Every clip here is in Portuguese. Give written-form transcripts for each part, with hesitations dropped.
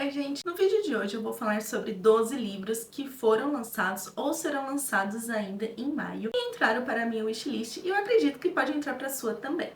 Oi gente, no vídeo de hoje eu vou falar sobre 12 livros que foram lançados ou serão lançados ainda em maio e entraram para a minha wishlist e eu acredito que pode entrar para a sua também.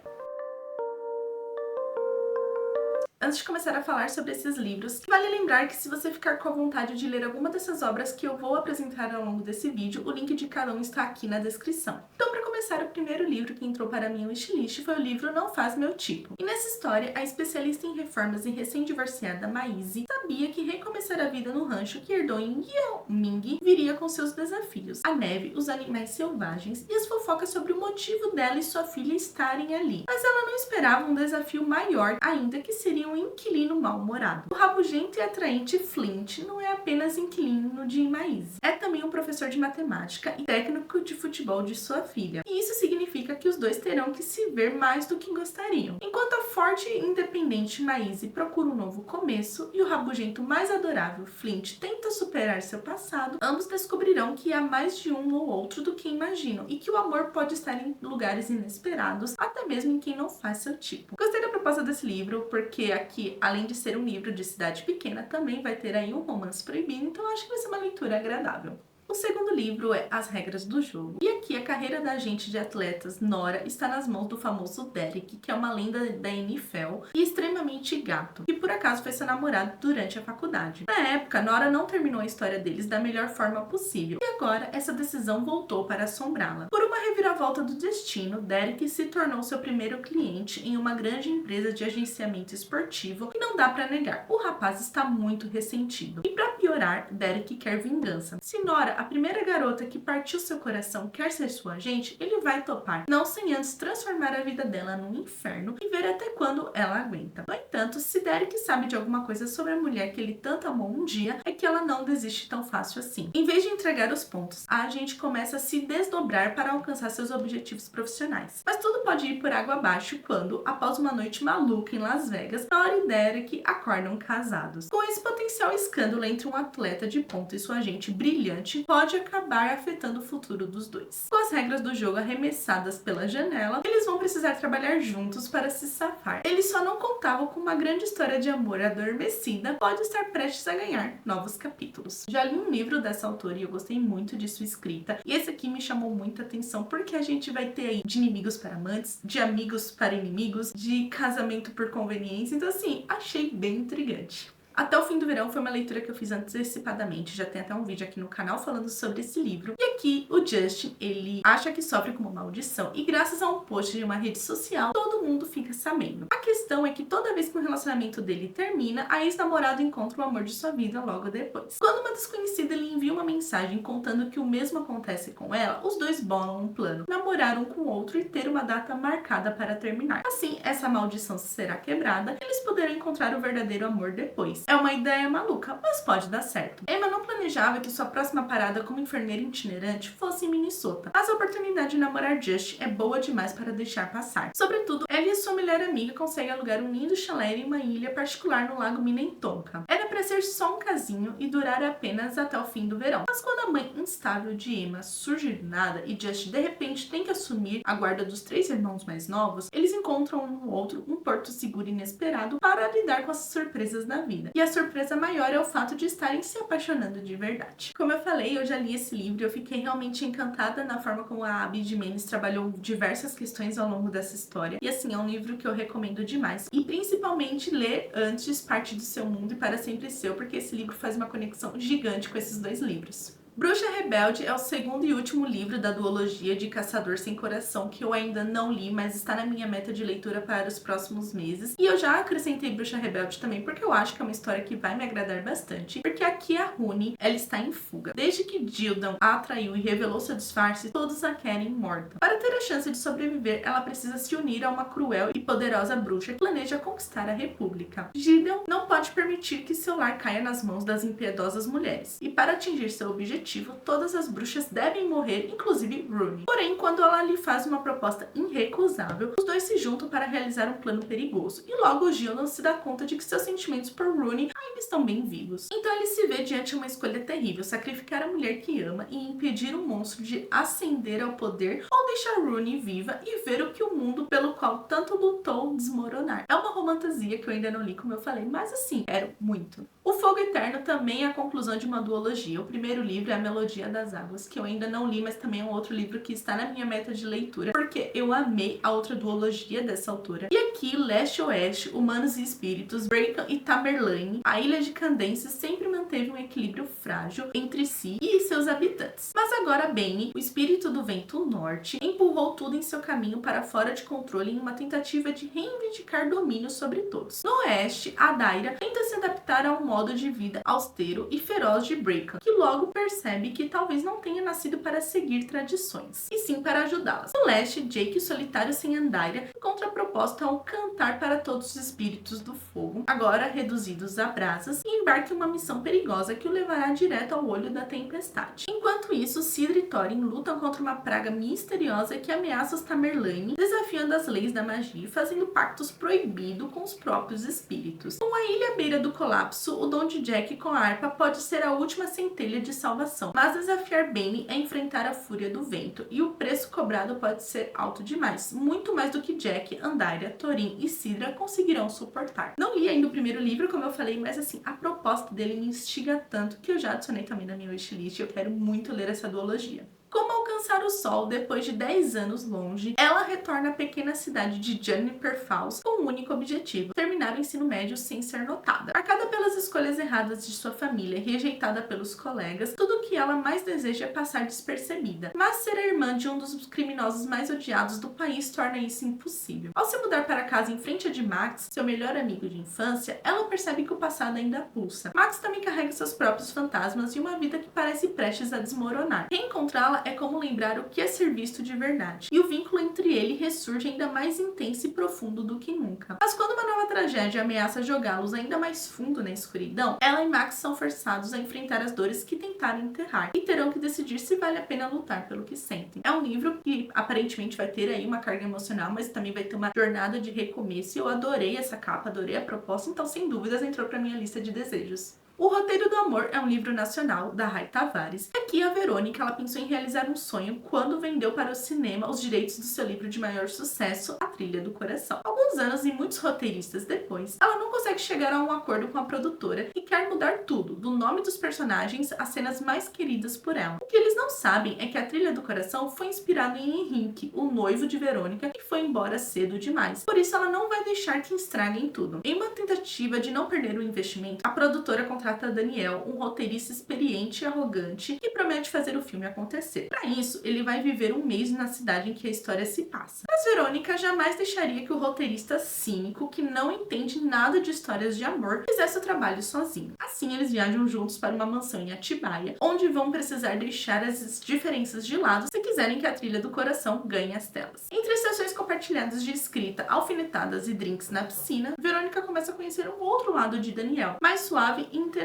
Antes de começar a falar sobre esses livros, vale lembrar que se você ficar com a vontade de ler alguma dessas obras que eu vou apresentar ao longo desse vídeo, o link de cada um está aqui na descrição. Então, para começar, o primeiro livro que entrou para a minha wishlist foi o livro Não Faz Meu Tipo. E nessa história, a especialista em reformas e recém-divorciada Maisie sabia que recomeçar a vida no rancho que herdou em Yao-Ming viria com seus desafios. A neve, os animais selvagens e as fofocas sobre o motivo dela e sua filha estarem ali. Mas ela não esperava um desafio maior ainda, que seria um inquilino mal-humorado. O rabugento e atraente Flint não é apenas inquilino de Maisie, é também um professor de matemática e técnico de futebol de sua filha. E isso significa que os dois terão que se ver mais do que gostariam. Enquanto a forte e independente Maisie procura um novo começo e o rabugento mais adorável Flint tenta superar seu passado, ambos descobrirão que há mais de um ou outro do que imaginam e que o amor pode estar em lugares inesperados, até mesmo em quem não faz seu tipo. Gostei da proposta desse livro porque aqui, além de ser um livro de cidade pequena, também vai ter aí um romance proibido, então acho que vai ser uma leitura agradável. O segundo livro é As Regras do Jogo. E aqui a carreira da agente de atletas Nora está nas mãos do famoso Derek, que é uma lenda da NFL e extremamente gato, que por acaso foi seu namorado durante a faculdade. Na época, Nora não terminou a história deles da melhor forma possível, e agora essa decisão voltou para assombrá-la. Por uma reviravolta do destino, Derek se tornou seu primeiro cliente em uma grande empresa de agenciamento esportivo, e não dá pra negar, o rapaz está muito ressentido. E pra piorar, Derek quer vingança. Se Nora, a primeira garota que partiu seu coração, quer ser sua agente, ele vai topar, não sem antes transformar a vida dela num inferno e ver até quando ela aguenta. No entanto, se Derek sabe de alguma coisa sobre a mulher que ele tanto amou um dia, é que ela não desiste tão fácil assim. Em vez de entregar os pontos, a agente começa a se desdobrar para alcançar seus objetivos profissionais. Mas tudo pode ir por água abaixo quando, após uma noite maluca em Las Vegas, Nora e Derek acordam casados. Com esse potencial escândalo entre um atleta de ponta e sua agente brilhante, pode acabar afetando o futuro dos dois. Com as regras do jogo arremessadas pela janela, eles vão precisar trabalhar juntos para se safar. Eles só não contavam com uma grande história de amor adormecida, pode estar prestes a ganhar novos capítulos. Já li um livro dessa autora e eu gostei muito de sua escrita, e esse aqui me chamou muita atenção porque a gente vai ter aí de inimigos para amantes, de amigos para inimigos, de casamento por conveniência, então assim, achei bem intrigante. Até o Fim do Verão foi uma leitura que eu fiz antecipadamente, já tem até um vídeo aqui no canal falando sobre esse livro. E aqui o Justin, ele acha que sofre com uma maldição e graças a um post de uma rede social, todo mundo fica sabendo. A questão é que toda vez que o relacionamento dele termina, a ex-namorada encontra o amor de sua vida logo depois. Quando uma desconhecida lhe envia uma mensagem contando que o mesmo acontece com ela, os dois bolam um plano, namorar um com o outro e ter uma data marcada para terminar. Assim, essa maldição será quebrada e eles poderão encontrar o verdadeiro amor depois. É uma ideia maluca, mas pode dar certo. Emma não planejava que sua próxima parada como enfermeira itinerante fosse em Minnesota, mas a oportunidade de namorar Justin é boa demais para deixar passar. Sobretudo, ela e sua melhor amiga conseguem alugar um lindo chalé em uma ilha particular no lago Minnetonka. Era para ser só um casinho e durar apenas até o fim do verão. Mas quando a mãe instável de Emma surge do nada e Justin de repente tem que assumir a guarda dos 3 irmãos mais novos, eles encontram um no outro um porto seguro e inesperado para lidar com as surpresas da vida. E a surpresa maior é o fato de estarem se apaixonando de verdade. Como eu falei, eu já li esse livro e eu fiquei realmente encantada na forma como a Abby Jimenez trabalhou diversas questões ao longo dessa história. E assim, é um livro que eu recomendo demais. E principalmente ler antes Parte do Seu Mundo e Para Sempre Seu, porque esse livro faz uma conexão gigante com esses dois livros. Bruxa Rebelde é o segundo e último livro da duologia de Caçador Sem Coração que eu ainda não li, mas está na minha meta de leitura para os próximos meses. E eu já acrescentei Bruxa Rebelde também porque eu acho que é uma história que vai me agradar bastante, porque aqui a Rune, ela está em fuga. Desde que Gildan a atraiu e revelou seu disfarce, todos a querem morta. Para ter a chance de sobreviver, ela precisa se unir a uma cruel e poderosa bruxa que planeja conquistar a República. Gildan não pode permitir que seu lar caia nas mãos das impiedosas mulheres, e para atingir seu objetivo, todas as bruxas devem morrer, inclusive Rune. Porém, quando ela lhe faz uma proposta irrecusável, os dois se juntam para realizar um plano perigoso, e logo Gildan se dá conta de que seus sentimentos por Rune ainda estão bem vivos. Então ele se vê diante de uma escolha terrível: sacrificar a mulher que ama e impedir um monstro de ascender ao poder, ou deixar Rune viva e ver o que o mundo pelo qual tanto lutou desmoronar. É uma romantasia que eu ainda não li, como eu falei, mas assim, quero muito. O Fogo Eterno também é a conclusão de uma duologia. O primeiro livro é A Melodia das Águas, que eu ainda não li, mas também é um outro livro que está na minha meta de leitura, porque eu amei a outra duologia dessa autora. E aqui, Leste-Oeste, Humanos e Espíritos, Bracken e Tamerlane, a Ilha de Candence sempre manteve um equilíbrio frágil entre si e seus habitantes. Mas agora Bane, o espírito do vento norte, empurrou tudo em seu caminho para fora de controle em uma tentativa de reivindicar domínio sobre todos. No oeste, a Daira tenta se adaptar a um modo de vida austero e feroz de Bracken, que logo percebe que talvez não tenha nascido para seguir tradições, e sim para ajudá-las. No leste, Jake, solitário sem Andaira, encontra a proposta ao cantar para todos os espíritos do fogo, agora reduzidos a brasas, e embarca em uma missão perigosa que o levará direto ao olho da tempestade. Enquanto isso, Cidra e Thorin lutam contra uma praga misteriosa que ameaça os Tamerlane, desafiando as leis da magia e fazendo pactos proibidos com os próprios espíritos. Com a ilha à beira do colapso, o dom de Jack com a harpa pode ser a última centelha de salvação, mas desafiar Bane é enfrentar a fúria do vento, e o preço cobrado pode ser alto demais, muito mais do que Jack, Andaira, Thorin e Cidra conseguirão suportar. Não li ainda o primeiro livro, como eu falei, mas assim, a proposta dele me instiga tanto que eu já adicionei também na minha wishlist e eu quero muito ler essa duologia. Como alcançar o sol depois de 10 anos longe, ela retorna à pequena cidade de Juniper Falls com um único objetivo: terminar o ensino médio sem ser notada. Marcada pelas escolhas erradas de sua família e rejeitada pelos colegas, tudo o que ela mais deseja é passar despercebida. Mas ser a irmã de um dos criminosos mais odiados do país torna isso impossível. Ao se mudar para casa em frente a de Max, seu melhor amigo de infância, ela percebe que o passado ainda pulsa. Max também carrega seus próprios fantasmas e uma vida que parece prestes a desmoronar. Reencontrá-la é como lembrar o que é ser visto de verdade, e o vínculo entre ele ressurge ainda mais intenso e profundo do que nunca. Mas quando uma nova tragédia ameaça jogá-los ainda mais fundo na escuridão, ela e Max são forçados a enfrentar as dores que tentaram enterrar, e terão que decidir se vale a pena lutar pelo que sentem. É um livro que aparentemente vai ter aí uma carga emocional, mas também vai ter uma jornada de recomeço, e eu adorei essa capa, adorei a proposta, então sem dúvidas entrou para minha lista de desejos. O Roteiro do Amor é um livro nacional da Rai Tavares. Aqui a Verônica ela pensou em realizar um sonho quando vendeu para o cinema os direitos do seu livro de maior sucesso, A Trilha do Coração. Alguns anos e muitos roteiristas depois, ela não consegue chegar a um acordo com a produtora e quer mudar tudo, do nome dos personagens às cenas mais queridas por ela. O que eles não sabem é que A Trilha do Coração foi inspirado em Henrique, o noivo de Verônica, que foi embora cedo demais. Por isso ela não vai deixar que estraguem tudo. Em uma tentativa de não perder o investimento, a produtora contrata Daniel, um roteirista experiente e arrogante, que promete fazer o filme acontecer. Para isso, ele vai viver um mês na cidade em que a história se passa. Mas Verônica jamais deixaria que o roteirista cínico, que não entende nada de histórias de amor, fizesse o trabalho sozinho. Assim, eles viajam juntos para uma mansão em Atibaia, onde vão precisar deixar as diferenças de lado se quiserem que A Trilha do Coração ganhe as telas. Entre sessões compartilhadas de escrita, alfinetadas e drinks na piscina, Verônica começa a conhecer um outro lado de Daniel, mais suave e interessante.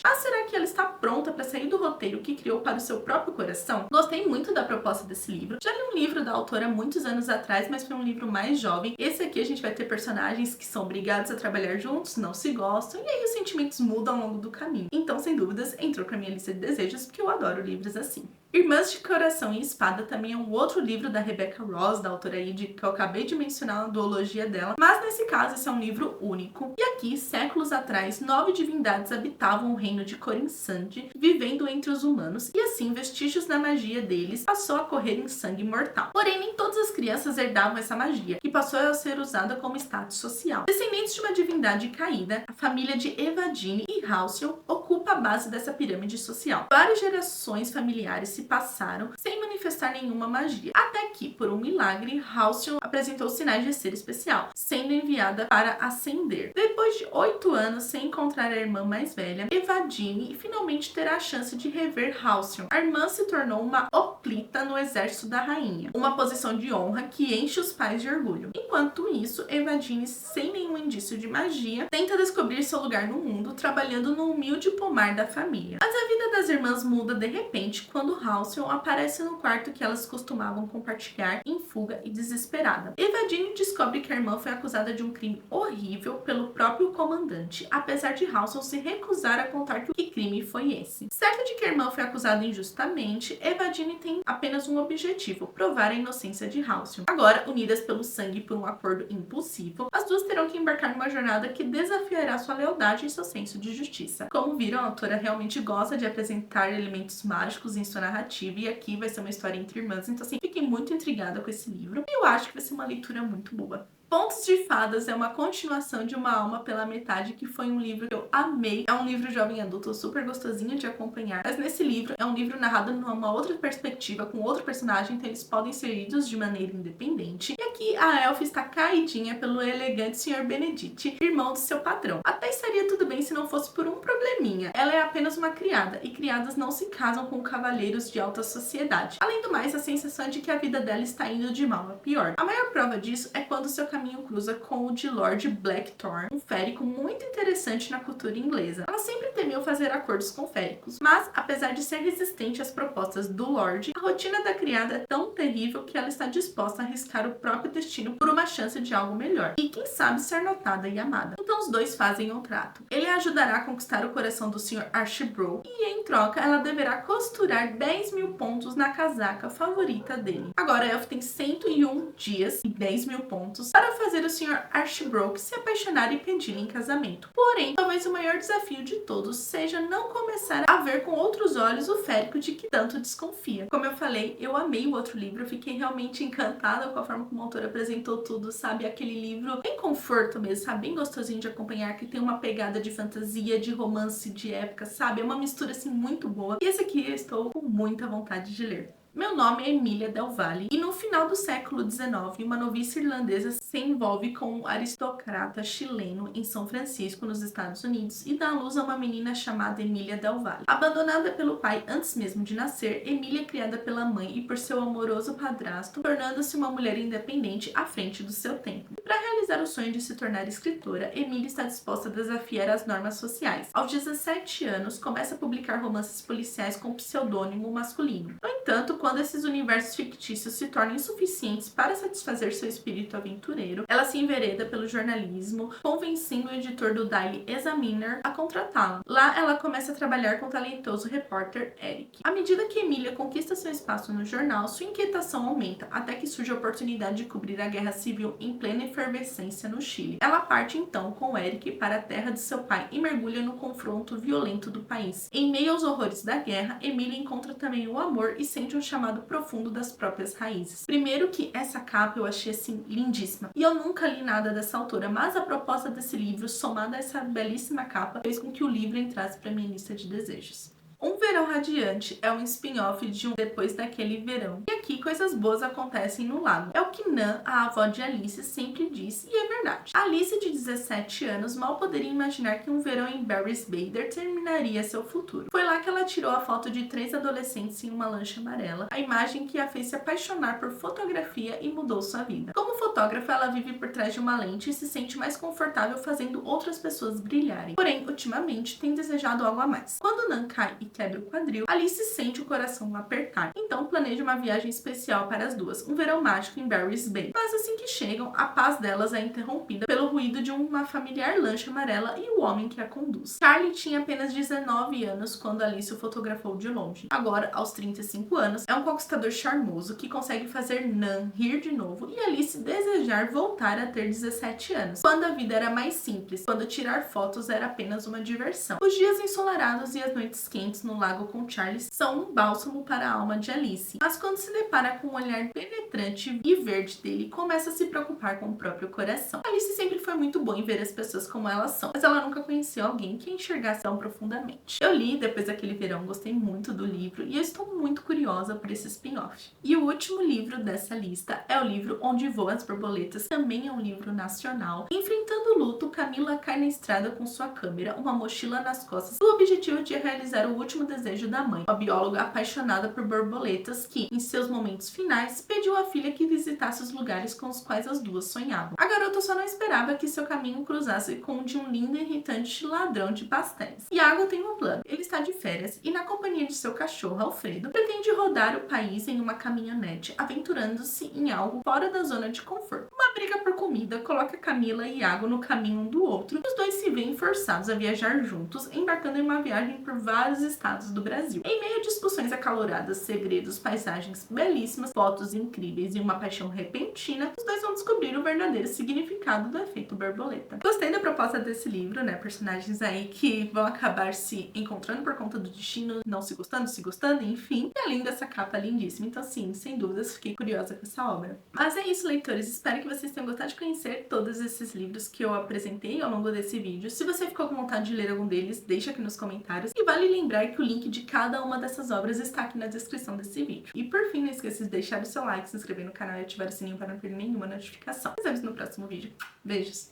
Mas será que ela está pronta para sair do roteiro que criou para o seu próprio coração? Gostei muito da proposta desse livro. Já li um livro da autora há muitos anos atrás, mas foi um livro mais jovem. Esse aqui a gente vai ter personagens que são obrigados a trabalhar juntos, não se gostam, e aí os sentimentos mudam ao longo do caminho. Então, sem dúvidas, entrou para minha lista de desejos, porque eu adoro livros assim. Irmãs de Coração e Espada também é um outro livro da Rebecca Ross, da autora aí que eu acabei de mencionar na duologia dela, mas nesse caso esse é um livro único. E aqui, séculos atrás, 9 divindades habitavam o reino de Corensand, vivendo entre os humanos, e assim vestígios da magia deles passou a correr em sangue mortal. Porém, nem todas as crianças herdavam essa magia, que passou a ser usada como status social. Descendentes de uma divindade caída, a família de Evadine e Halcyon ocupa a base dessa pirâmide social. Várias gerações familiares se passaram sem manifestar nenhuma magia, até que, por um milagre, Halcyon apresentou sinais de ser especial, sendo enviada para ascender. Depois de 8 anos sem encontrar a irmã mais velha, Evadine finalmente terá a chance de rever Halcyon. A irmã se tornou uma hoplita no exército da rainha, uma posição de honra que enche os pais de orgulho. Enquanto isso, Evadine, sem nenhum indício de magia, tenta descobrir seu lugar no mundo, trabalhando no humilde pomar da família. Mas a vida das irmãs muda de repente quando Halcyon aparece no quarto quarto que elas costumavam compartilhar, em fuga e desesperada. Evadine descobre que a irmã foi acusada de um crime horrível pelo próprio comandante, apesar de Halston se recusar a contar que crime foi esse. Certa de que a irmã foi acusada injustamente, Evadine tem apenas um objetivo: provar a inocência de Halcyon. Agora, unidas pelo sangue e por um acordo impulsivo, as duas terão que embarcar numa jornada que desafiará sua lealdade e seu senso de justiça. Como viram, a autora realmente gosta de apresentar elementos mágicos em sua narrativa, e aqui vai ser uma história entre irmãs, então assim, fiquei muito intrigada com esse livro e eu acho que vai ser uma leitura muito boa. Contos de Fadas é uma continuação de Uma Alma pela Metade, que foi um livro que eu amei. É um livro jovem adulto super gostosinho de acompanhar, mas nesse livro é um livro narrado numa outra perspectiva, com outro personagem, então eles podem ser lidos de maneira independente. E aqui a elfa está caidinha pelo elegante Sr. Benedict, irmão do seu patrão. Até estaria tudo bem se não fosse por um probleminha. Ela é apenas uma criada, e criadas não se casam com cavaleiros de alta sociedade. Além do mais, a sensação é de que a vida dela está indo de mal a pior. A maior prova disso é quando seu caminho cruza com o de Lord Blackthorn, um férico muito interessante na cultura inglesa. Ela sempre temeu fazer acordos com féricos, mas apesar de ser resistente às propostas do Lord, a rotina da criada é tão terrível que ela está disposta a arriscar o próprio destino por uma chance de algo melhor, e quem sabe ser notada e amada. Então os dois fazem um trato. Ele a ajudará a conquistar o coração do Sr. Archibald, e em troca ela deverá costurar 10.000 pontos na casaca favorita dele. Agora a elfa tem 101 dias e 10.000 pontos para fazer o Sr. Archibald se apaixonar e pedir em casamento. Porém, talvez o maior desafio de todos seja não começar a ver com outros olhos o férico de que tanto desconfia. Como eu falei, eu amei o outro livro, eu fiquei realmente encantada com a forma como o autor apresentou tudo, sabe? Aquele livro bem conforto mesmo, sabe? Bem gostosinho de acompanhar, que tem uma pegada de fantasia, de romance, de época, sabe? É uma mistura assim muito boa. E esse aqui eu estou com muita vontade de ler. Meu nome é Emília Del Valle, e no final do século XIX, uma noviça irlandesa se envolve com um aristocrata chileno em São Francisco, nos Estados Unidos, e dá à luz a uma menina chamada Emília Del Valle. Abandonada pelo pai antes mesmo de nascer, Emília é criada pela mãe e por seu amoroso padrasto, tornando-se uma mulher independente à frente do seu tempo. Para realizar o sonho de se tornar escritora, Emília está disposta a desafiar as normas sociais. Aos 17 anos, começa a publicar romances policiais com pseudônimo masculino. No entanto, quando esses universos fictícios se tornam insuficientes para satisfazer seu espírito aventureiro, ela se envereda pelo jornalismo, convencendo o editor do Daily Examiner a contratá-la. Lá, ela começa a trabalhar com o talentoso repórter Eric. À medida que Emília conquista seu espaço no jornal, sua inquietação aumenta, até que surge a oportunidade de cobrir a guerra civil em plena efervescência no Chile. Ela parte então com Eric para a terra de seu pai e mergulha no confronto violento do país. Em meio aos horrores da guerra, Emília encontra também o amor e sente um chamado profundo das próprias raízes. Primeiro que essa capa eu achei assim lindíssima, e eu nunca li nada dessa autora, mas a proposta desse livro, somada a essa belíssima capa, fez com que o livro entrasse para minha lista de desejos. Um Verão Radiante é um spin-off de um Depois Daquele Verão. E aqui coisas boas acontecem no lago. É o que Nan, a avó de Alice, sempre diz, e é verdade. Alice, de 17 anos, mal poderia imaginar que um verão em Barry's Bay determinaria seu futuro. Foi lá que ela tirou a foto de 3 adolescentes em uma lancha amarela, a imagem que a fez se apaixonar por fotografia e mudou sua vida. Como fotógrafa, ela vive por trás de uma lente e se sente mais confortável fazendo outras pessoas brilharem. Porém, ultimamente, tem desejado algo a mais. Quando Nan cai e quebra o quadril, Alice sente o coração apertar. Então planeja uma viagem especial para as duas, um verão mágico em Barry's Bay. Mas assim que chegam, a paz delas é interrompida pelo ruído de uma familiar lancha amarela e o homem que a conduz. Charlie tinha apenas 19 anos quando Alice o fotografou de longe. Agora, aos 35 anos, é um conquistador charmoso que consegue fazer Nan rir de novo e Alice desejar voltar a ter 17 anos, quando a vida era mais simples, quando tirar fotos era apenas uma diversão. Os dias ensolarados e as noites quentes no lago com Charlie são um bálsamo para a alma de Alice, mas quando se depara com o olhar penetrante e verde dele, começa a se preocupar com o próprio coração. Alice sempre foi muito boa em ver as pessoas como elas são, mas ela nunca conheceu alguém que a enxergasse tão profundamente. Eu li Depois Daquele Verão, gostei muito do livro e eu estou muito curiosa por esse spin-off. E o último livro dessa lista é o livro Onde Voam as Borboletas, também é um livro nacional. Enfrentando o luto, Camila cai na estrada com sua câmera, uma mochila nas costas, com o objetivo de realizar o último desejo desejo da mãe, uma bióloga apaixonada por borboletas que, em seus momentos finais, pediu à filha que visitasse os lugares com os quais as duas sonhavam. A garota só não esperava que seu caminho cruzasse com o de um lindo e irritante ladrão de pastéis. Iago tem um plano. Ele está de férias e, na companhia de seu cachorro Alfredo, pretende rodar o país em uma caminhonete, aventurando-se em algo fora da zona de conforto. Uma briga por comida coloca Camila e Iago no caminho um do outro e os dois se veem forçados a viajar juntos, embarcando em uma viagem por vários estados do Brasil. Em meio a discussões acaloradas, segredos, paisagens belíssimas, fotos incríveis e uma paixão repentina, os dois vão descobrir o verdadeiro significado do efeito borboleta. Gostei da proposta desse livro, né? Personagens aí que vão acabar se encontrando por conta do destino, não se gostando, enfim. E além dessa capa lindíssima. Então, sim, sem dúvidas, fiquei curiosa com essa obra. Mas é isso, leitores. Espero que vocês tenham gostado de conhecer todos esses livros que eu apresentei ao longo desse vídeo. Se você ficou com vontade de ler algum deles, deixa aqui nos comentários. E vale lembrar que o link de cada uma dessas obras está aqui na descrição desse vídeo. E por fim, não esqueça de deixar o seu like, se inscrever no canal e ativar o sininho para não perder nenhuma notificação. Nos vemos no próximo vídeo. Beijos!